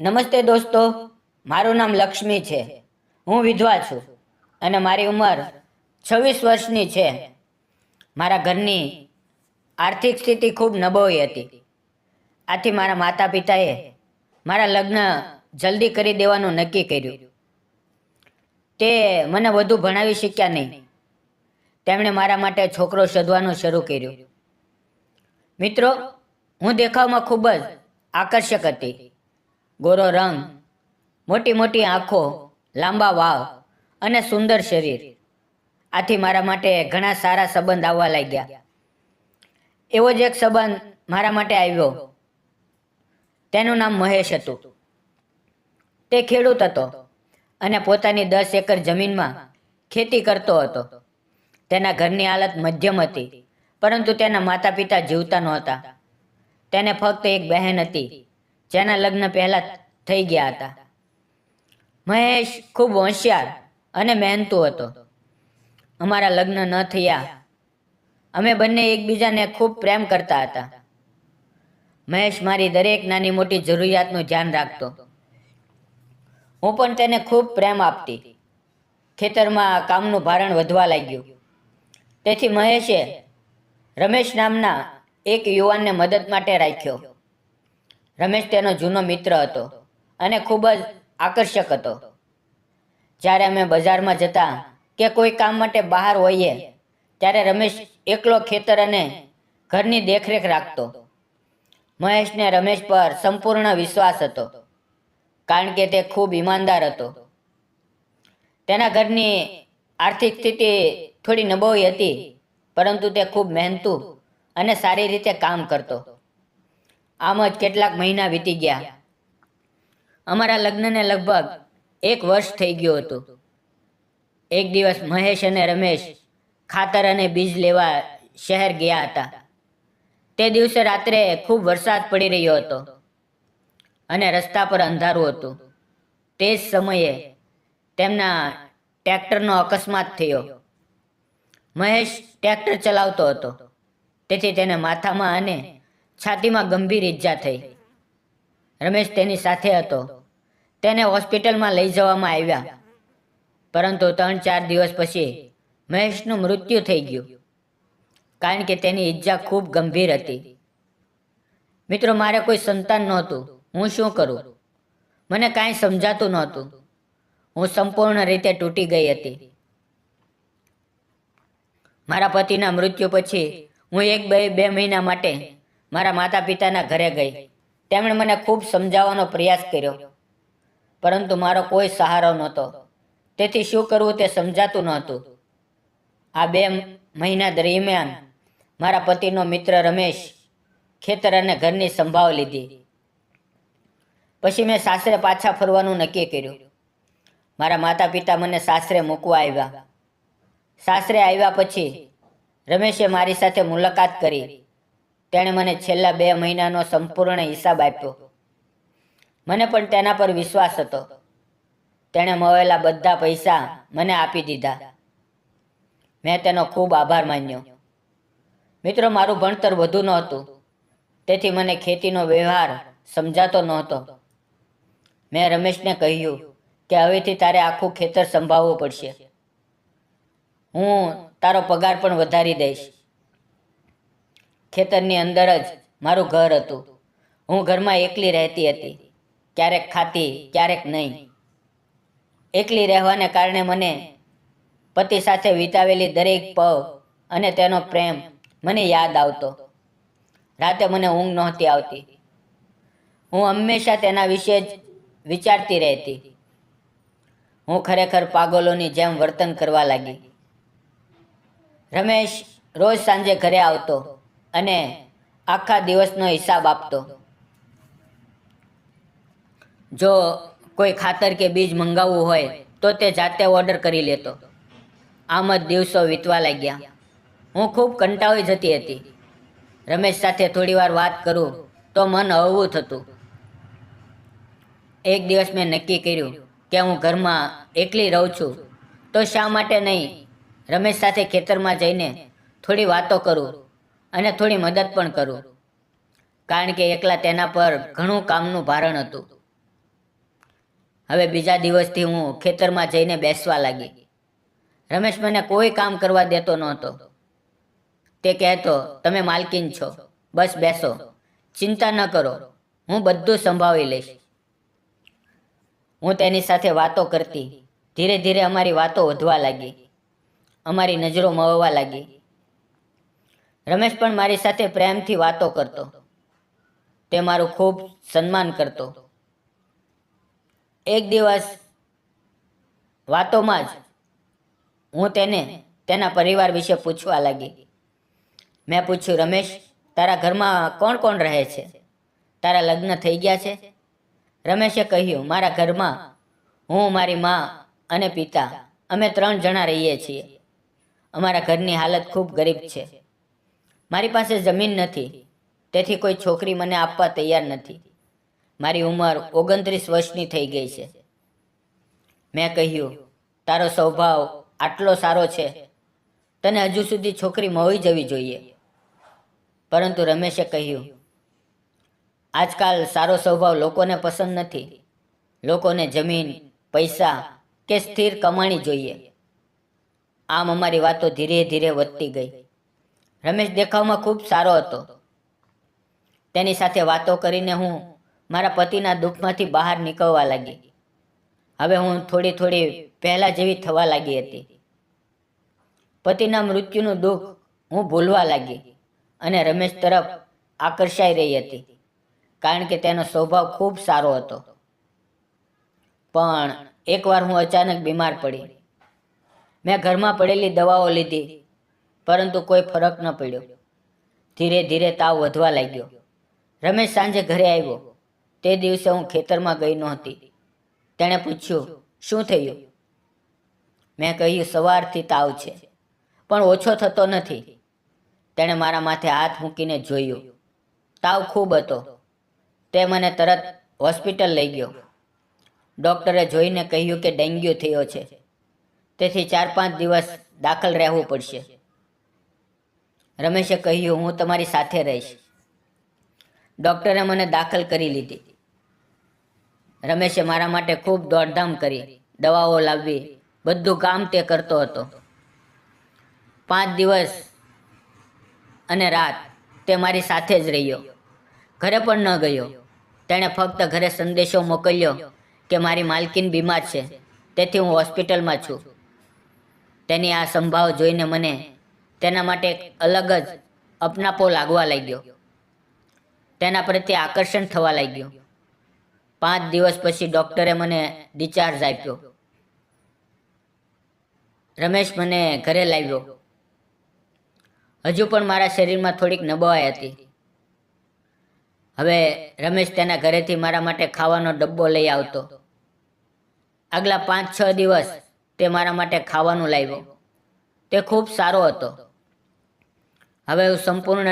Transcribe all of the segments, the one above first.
નમસ્તે દોસ્તો, મારું નામ લક્ષ્મી છે. હું વિધવા છું અને મારી ઉંમર 26 વર્ષની છે. મારા ઘરની આર્થિક સ્થિતિ ખૂબ નબળી હતી. આથી મારા માતા પિતાએ મારા લગ્ન જલ્દી કરી દેવાનું નક્કી કર્યું. તે મને વધુ ભણાવી શક્યા નહીં. તેમણે મારા માટે છોકરો શોધવાનું શરૂ કર્યું. મિત્રો, હું દેખાવમાં ખૂબ જ આકર્ષક હતી. ગોરો રંગ, મોટી મોટી આંખો, લાંબા વાળ અને સુંદર શરીર. આથી મારા માટે ઘણા સારા સંબંધ આવવા લાગ્યા. એવો જ એક સંબંધ મારા માટે આવ્યો. તેનું નામ મહેશ હતું. તે ખેડૂત હતો અને પોતાની 10 એકર જમીનમાં ખેતી કરતો હતો. તેના ઘરની હાલત મધ્યમ હતી, પરંતુ તેના માતા પિતા જીવતા નહોતા. તેને ફક્ત એક બહેન હતી, જેના લગ્ન પહેલા થઈ ગયા હતા. મહેશ ખૂબ હોશિયાર અને મહેનતુ હતો. અમારા લગ્ન ન થયા. અમે બંને એકબીજાને ખૂબ પ્રેમ કરતા હતા. મહેશ મારી દરેક નાની મોટી જરૂરિયાતનું ધ્યાન રાખતો. હું પણ તેને ખૂબ પ્રેમ આપતી. ખેતરમાં કામનું ભારણ વધવા લાગ્યું. તેથી મહેશે રમેશ નામના એક યુવાનને મદદ માટે રાખ્યો. રમેશ તેનો જૂનો મિત્ર હતો અને ખૂબ જ આકર્ષક હતો. જ્યારે અમે બજારમાં જતા કે કોઈ કામ માટે બહાર હોઈએ, ત્યારે રમેશ એકલો ખેતર અને ઘરની દેખરેખ રાખતો. મહેશને રમેશ પર સંપૂર્ણ વિશ્વાસ હતો, કારણ કે તે ખૂબ ઈમાનદાર હતો. તેના ઘરની આર્થિક સ્થિતિ થોડી નબળી હતી, પરંતુ તે ખૂબ મહેનતુ અને સારી રીતે કામ કરતો. આમ જ કેટલાક મહિના વીતી ગયા. અમારા લગ્નને લગભગ 1 વર્ષ થઈ ગયું હતું. એક દિવસ મહેશ અને રમેશ ખાતર અને બીજ લેવા શહેર ગયા હતા. તે દિવસે રાત્રે ખૂબ વરસાદ પડી રહ્યો હતો અને રસ્તા પર અંધારું હતું. તે જ સમયે તેમના ટ્રેક્ટરનો અકસ્માત થયો. મહેશ ટ્રેક્ટર ચલાવતો હતો, તેથી તેને માથામાં અને છાતીમાં ગંભીર ઈજા થઈ. રમેશ તેની સાથે હતો. તેને હોસ્પિટલમાં લઈ જવામાં આવ્યા, પરંતુ 3-4 દિવસ પછી મહેશનું મૃત્યુ થઈ ગયું, કારણ કે તેની ઈજા ખૂબ ગંભીર હતી. મિત્રો, મારે કોઈ સંતાન નહોતું. હું શું કરું? મને કાંઈ સમજાતું નહોતું. હું સંપૂર્ણ રીતે તૂટી ગઈ હતી. મારા પતિના મૃત્યુ પછી હું 1-2 મહિના માટે મારા માતા પિતાના ઘરે ગઈ. તેમણે મને ખૂબ સમજાવવાનો પ્રયાસ કર્યો, પરંતુ મારો કોઈ સહારો નહોતો. તેથી શું કરવું તે સમજાતું નહોતું. આ 2 મહિના દરમિયાન મારા પતિનો મિત્ર રમેશ ખેતર અને ઘરની સંભાળ લીધી. પછી મેં સાસરે પાછા ફરવાનું નક્કી કર્યું. મારા માતા પિતા મને સાસરે મૂકવા આવ્યા. સાસરે આવ્યા પછી રમેશે મારી સાથે મુલાકાત કરી. તેણે મને છેલ્લા 2 મહિનાનો સંપૂર્ણ હિસાબ આપ્યો. મને પણ તેના પર વિશ્વાસ હતો. તેણે મળેલા બધા પૈસા મને આપી દીધા. મેં તેનો ખૂબ આભાર માન્યો. મિત્રો, મારું ભણતર વધુ નહોતું, તેથી મને ખેતીનો વ્યવહાર સમજાતો નહોતો. મેં રમેશને કહ્યું કે હવેથી તારે આખું ખેતર સંભાળવું પડશે. હું તારો પગાર પણ વધારી દઈશ. ખેતરની અંદર જ મારું ઘર હતું. હું ઘરમાં એકલી રહેતી હતી, ક્યારેક ખાતી, ક્યારેક નહીં. એકલી રહેવાને કારણે મને પતિ સાથે વિતાવેલી દરેક પળ અને તેનો પ્રેમ મને યાદ આવતો. રાતે મને ઊંઘ નહોતી આવતી. હું હંમેશા તેના વિશે જ વિચારતી રહેતી. હું ખરેખર પાગલોની જેમ વર્તન કરવા લાગી. રમેશ રોજ સાંજે ઘરે આવતો અને આખા દિવસનો હિસાબ આપતો. જો કોઈ ખાતર કે બીજ મંગાવવું હોય તો તે જાતે ઓર્ડર કરી લેતો. આમ જ દિવસો વીતવા લાગ્યા. હું ખૂબ કંટાળી જતી હતી. રમેશ સાથે થોડીવાર વાત કરું તો મન હળવું થતું. એક દિવસ મેં નક્કી કર્યું કે હું ઘરમાં એકલી રહું છું, તો શા માટે નહીં રમેશ સાથે ખેતરમાં જઈને થોડી વાતો કરું અને થોડી મદદ પણ કરું. કારણ કે એકલા તેના પર ઘણું કામનું ભારણ હતું. હવે બીજા દિવસથી હું ખેતરમાં જઈને બેસવા લાગી. રમેશ મને કોઈ કામ કરવા દેતો નહોતો. તે કહેતો, તમે માલકીન છો, બસ બેસો, ચિંતા ન કરો, હું બધું સંભાળી લઈશ. હું તેની સાથે વાતો કરતી. ધીરે ધીરે અમારી વાતો વધવા લાગી. અમારી નજરો મળવા લાગી. રમેશ પણ મારી સાથે પ્રેમથી વાતો કરતો. તે મારું ખૂબ સન્માન કરતો. એક દિવસ વાતોમાં જ હું તેને તેના પરિવાર વિશે પૂછવા લાગી. મેં પૂછ્યું, રમેશ, તારા ઘરમાં કોણ કોણ રહે છે? તારા લગ્ન થઈ ગયા છે? રમેશે કહ્યું, મારા ઘરમાં હું, મારી મા અને પિતા, અમે 3 જણા રહીએ છીએ. અમારા ઘરની હાલત ખૂબ ગરીબ છે. મારી પાસે જમીન નથી, તેથી કોઈ છોકરી મને આપવા તૈયાર નથી. મારી ઉંમર 29 વર્ષની થઈ ગઈ છે. મેં કહ્યું, તારો સ્વભાવ આટલો સારો છે, તને હજુ સુધી છોકરી મળી જવી જોઈએ. પરંતુ રમેશે કહ્યું, આજકાલ સારો સ્વભાવ લોકોને પસંદ નથી. લોકોને જમીન, પૈસા કે સ્થિર કમાણી જોઈએ. આમ અમારી વાતો ધીરે ધીરે વધતી ગઈ. રમેશ દેખાવમાં ખૂબ સારો હતો. તેની સાથે વાતો કરીને હું મારા પતિના દુઃખમાંથી બહાર નીકળવા લાગી. હવે હું થોડી થોડી પહેલા જેવી થવા લાગી હતી. પતિના મૃત્યુનું દુઃખ હું ભૂલવા લાગી અને રમેશ તરફ આકર્ષાઈ રહી હતી, કારણ કે તેનો સ્વભાવ ખૂબ સારો હતો. પણ એકવાર હું અચાનક બીમાર પડી. મેં ઘરમાં પડેલી દવાઓ લીધી, પરંતુ કોઈ ફરક ન પડ્યો. ધીરે ધીરે તાવ વધવા લાગ્યો. રમેશ સાંજે ઘરે આવ્યો. તે દિવસે હું ખેતરમાં ગઈ નહોતી. તેણે પૂછ્યું, શું થયું? મેં કહ્યું, સવારથી તાવ છે, પણ ઓછો થતો નથી. તેણે મારા માથે હાથ મૂકીને જોયું. તાવ ખૂબ હતો. તે મને તરત હોસ્પિટલ લઈ ગયો. ડૉક્ટરે જોઈને કહ્યું કે ડેન્ગ્યુ થયો છે, તેથી 4-5 દિવસ દાખલ રહેવું પડશે. રમેશે કહ્યું, હું તમારી સાથે રહીશ. ડૉક્ટરે મને દાખલ કરી લીધી. રમેશે મારા માટે ખૂબ દોડધામ કરી. દવાઓ લાવવી, બધું કામ તે કરતો હતો. 5 દિવસ અને રાત તે મારી સાથે જ રહ્યો. ઘરે પણ ન ગયો. તેણે ફક્ત ઘરે સંદેશો મોકલ્યો કે મારી માલકીન બીમાર છે, તેથી હું હોસ્પિટલમાં છું. તેની આ સંભાવ જોઈને મને તેના માટે એક અલગ જ અપનાપો લાગવા લાગ્યો. તેના પ્રત્યે આકર્ષણ થવા લાગ્યું. 5 દિવસ પછી ડૉક્ટરે મને ડિસ્ચાર્જ આપ્યો. રમેશ મને ઘરે લાવ્યો. હજુ પણ મારા શરીરમાં થોડીક નબળાઈ હતી. હવે રમેશ તેના ઘરેથી મારા માટે ખાવાનો ડબ્બો લઈ આવતો. આગલા 5-6 દિવસ તે મારા માટે ખાવાનું લાવ્યો. તે ખૂબ સારો હતો. હવે હું સંપૂર્ણ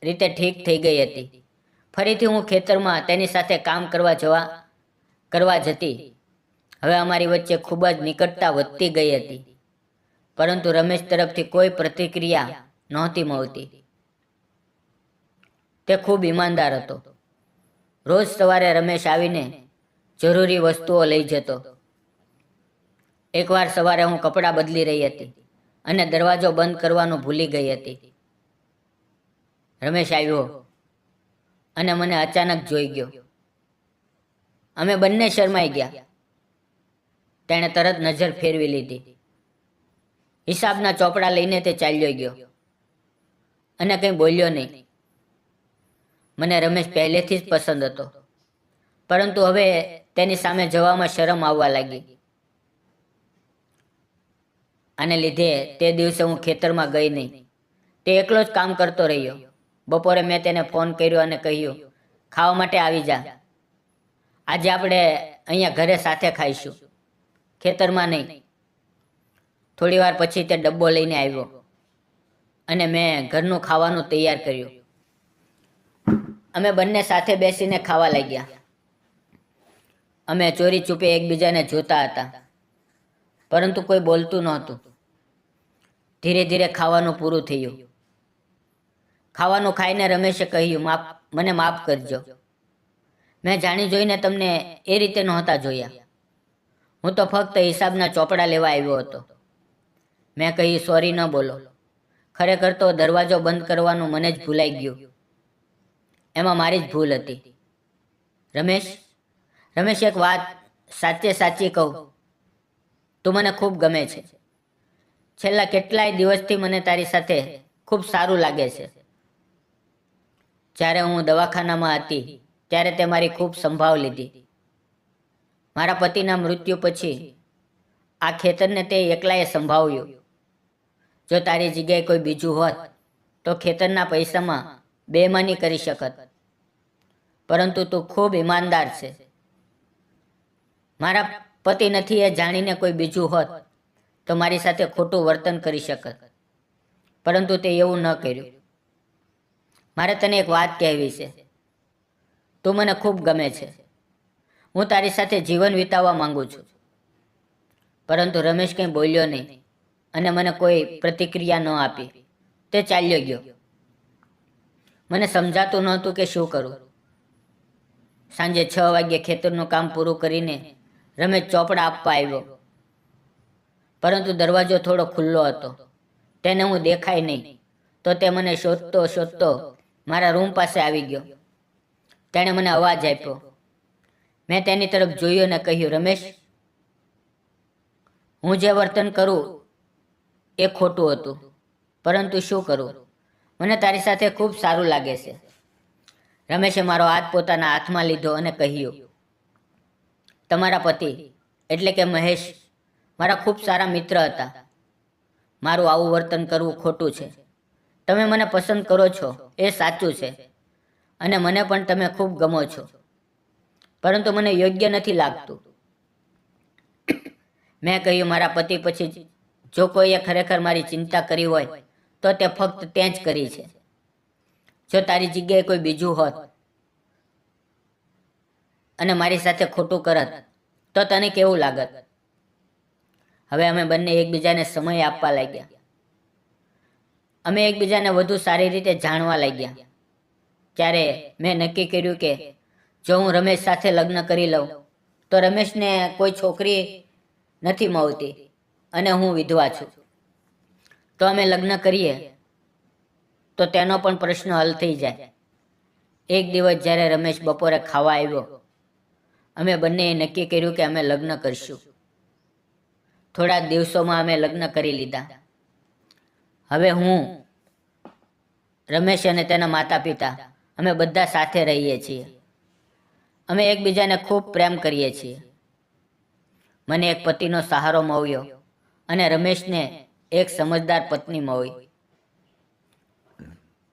રીતે ઠીક થઈ ગઈ હતી. ફરીથી હું ખેતરમાં તેની સાથે કામ કરવા જતી. હવે અમારી વચ્ચે ખૂબ જ નિકટતા વધતી ગઈ હતી, પરંતુ રમેશ તરફથી કોઈ પ્રતિક્રિયા નહોતી મળતી. તે ખૂબ ઈમાનદાર હતો. રોજ સવારે રમેશ આવીને જરૂરી વસ્તુઓ લઈ જતો. એકવાર સવારે હું કપડાં બદલી રહી હતી અને દરવાજો બંધ કરવાનું ભૂલી ગઈ હતી. રમેશ આવ્યો અને મને અચાનક જોઈ ગયો. અમે બંને શરમાઈ ગયા. તેણે તરત નજર ફેરવી લીધી. હિસાબના ચોપડા લઈને તે ચાલ્યો ગયો અને કંઈ બોલ્યો નહીં. મને રમેશ પહેલેથી જ પસંદ હતો, પરંતુ હવે તેની સામે જવામાં શરમ આવવા લાગી. આને લીધે તે દિવસે હું ખેતરમાં ગઈ નહીં. તે એકલો જ કામ કરતો રહ્યો. બપોરે મેં તેને ફોન કર્યો અને કહ્યું, ખાવા માટે આવી જા. આજે આપણે અહીંયા ઘરે સાથે ખાઈશું, ખેતરમાં નહીં. થોડી વાર પછી તે ડબ્બો લઈને આવ્યો અને મેં ઘરનું ખાવાનું તૈયાર કર્યું. અમે બંને સાથે બેસીને ખાવા લાગ્યા. અમે ચોરી છુપે એકબીજાને જોતા હતા, પરંતુ કોઈ બોલતું નહોતું. ધીરે ધીરે ખાવાનું પૂરું થયું. ખાવાનું ખાઈને રમેશે કહ્યું, મને માફ કરજો. મેં જાણી જોઈને તમને એ રીતે નહોતા જોયા. હું તો ફક્ત હિસાબના ચોપડા લેવા આવ્યો હતો. મેં કહ્યું, સોરી ન બોલો. ખરેખર તો દરવાજો બંધ કરવાનું મને જ ભૂલાઈ ગયું. એમાં મારી જ ભૂલ હતી. રમેશ, એક વાત સાચે સાચી કહું, તું મને ખૂબ ગમે છે. છેલ્લા કેટલાય દિવસથી મને તારી સાથે ખૂબ સારું લાગે છે. જ્યારે હું દવાખાનામાં હતી ત્યારે તે મારી ખૂબ સંભાળ લીધી. મારા પતિના મૃત્યુ પછી આ ખેતરને તે એકલાએ સંભાળ્યું. જો તારી જગ્યાએ કોઈ બીજું હોત તો ખેતરના પૈસામાં બેમાની કરી શકત. પરંતુ તું ખૂબ ઈમાનદાર છે. મારા પતિ નથી એ જાણીને કોઈ બીજું હોત તો મારી સાથે ખોટું વર્તન કરી શકત. પરંતુ તે એવું ન કર્યું. મારે તને એક વાત કહેવી છે. તું મને ખૂબ ગમે છે. હું તારી સાથે જીવન વિતાવવા માંગુ છું. પરંતુ રમેશ કંઈ બોલ્યો નહીં અને મને કોઈ પ્રતિક્રિયા ન આપી. તે ચાલ્યો ગયો. મને સમજાતું નહોતું કે શું કરું. સાંજે 6 વાગ્યે ખેતરનું કામ પૂરું કરીને રમેશ ચોપડા આપવા આવ્યો. પરંતુ દરવાજો થોડો ખુલ્લો હતો. તેને હું દેખાય નહીં તો તે મને શોધતો મારા રૂમ પાસે આવી ગયો. તેણે મને અવાજ આપ્યો. મેં તેની તરફ જોયું અને કહ્યું, રમેશ, હું જે વર્તન કરું એ ખોટું હતું, પરંતુ શું કરું? મને તારી સાથે ખૂબ સારું લાગે છે. રમેશે મારો હાથ પોતાના હાથમાં લીધો અને કહ્યું, તમારા પતિ એટલે કે મહેશ મારા ખૂબ સારા મિત્ર હતા. મારું આવું વર્તન કરવું ખોટું છે. તમે મને પસંદ કરો છો એ સાચું છે અને મને પણ તમે ખૂબ ગમો છો, પરંતુ મને યોગ્ય નથી લાગતું. મેં કહ્યું, મારા પતિ પછી જો કોઈએ ખરેખર મારી ચિંતા કરી હોય તો તે ફક્ત તે જ કરી છે. જો તારી જગ્યાએ કોઈ બીજું હોત અને મારી સાથે ખોટું કરત તો તને કેવું લાગત? હવે અમે બંને એકબીજાને સમય આપવા લાગ્યા. અમે એકબીજાને વધુ સારી રીતે જાણવા લાગ્યા. ત્યારે મેં નક્કી કર્યું કે જો હું રમેશ સાથે લગ્ન કરી લઉં તો રમેશને કોઈ છોકરી નથી મળતી અને હું વિધવા છું. તો અમે લગ્ન કરીએ તો તેનો પણ પ્રશ્ન હલ થઈ જાય. એક દિવસ જ્યારે રમેશ બપોરે ખાવા આવ્યો, અમે બંનેએ નક્કી કર્યું કે અમે લગ્ન કરીશું. થોડા દિવસોમાં અમે લગ્ન કરી લીધા. હવે હું, રમેશ અને તેના માતા પિતા અમે બધા સાથે રહીએ છીએ. અમે એકબીજાને ખૂબ પ્રેમ કરીએ છીએ. મને એક પતિનો સહારો મળ્યો અને રમેશને એક સમજદાર પત્ની મળી.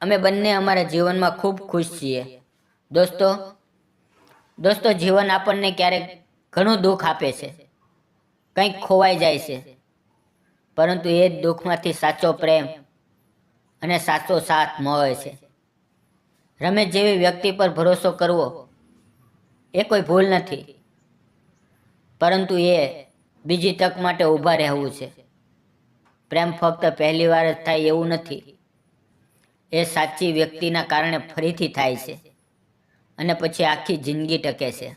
અમે બંને અમારા જીવનમાં ખૂબ ખુશ છીએ. દોસ્તો, જીવન આપણને ક્યારેક ઘણું દુઃખ આપે છે, કંઈક ખોવાઈ જાય છે, પરંતુ એ જ દુઃખમાંથી સાચો પ્રેમ અને સાચો સાથ મળે છે. રમેશ જેવી વ્યક્તિ પર ભરોસો કરવો એ કોઈ ભૂલ નથી, પરંતુ એ બીજી તક માટે ઊભા રહેવું છે. પ્રેમ ફક્ત પહેલી વાર જ થાય એવું નથી. એ સાચી વ્યક્તિના કારણે ફરીથી થાય છે અને પછી આખી જિંદગી ટકે છે.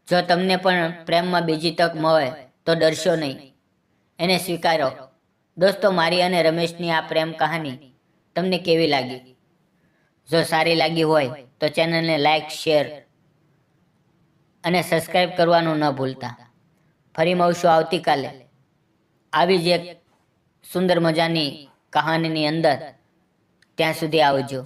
જો તમને પણ પ્રેમમાં બીજી તક મળે તો ડરશો નહીં, એને સ્વીકારો. દોસ્તો, મારી અને રમેશની આ પ્રેમ કહાની તમને કેવી લાગી? જો સારી લાગી હોય તો ચેનલને લાઈક, શેર અને સબસ્ક્રાઈબ કરવાનું ન ભૂલતા. ફરી મળશું આવતીકાલે આવી જ એક સુંદર મજાની કહાનીની અંદર. ત્યાં સુધી આવજો.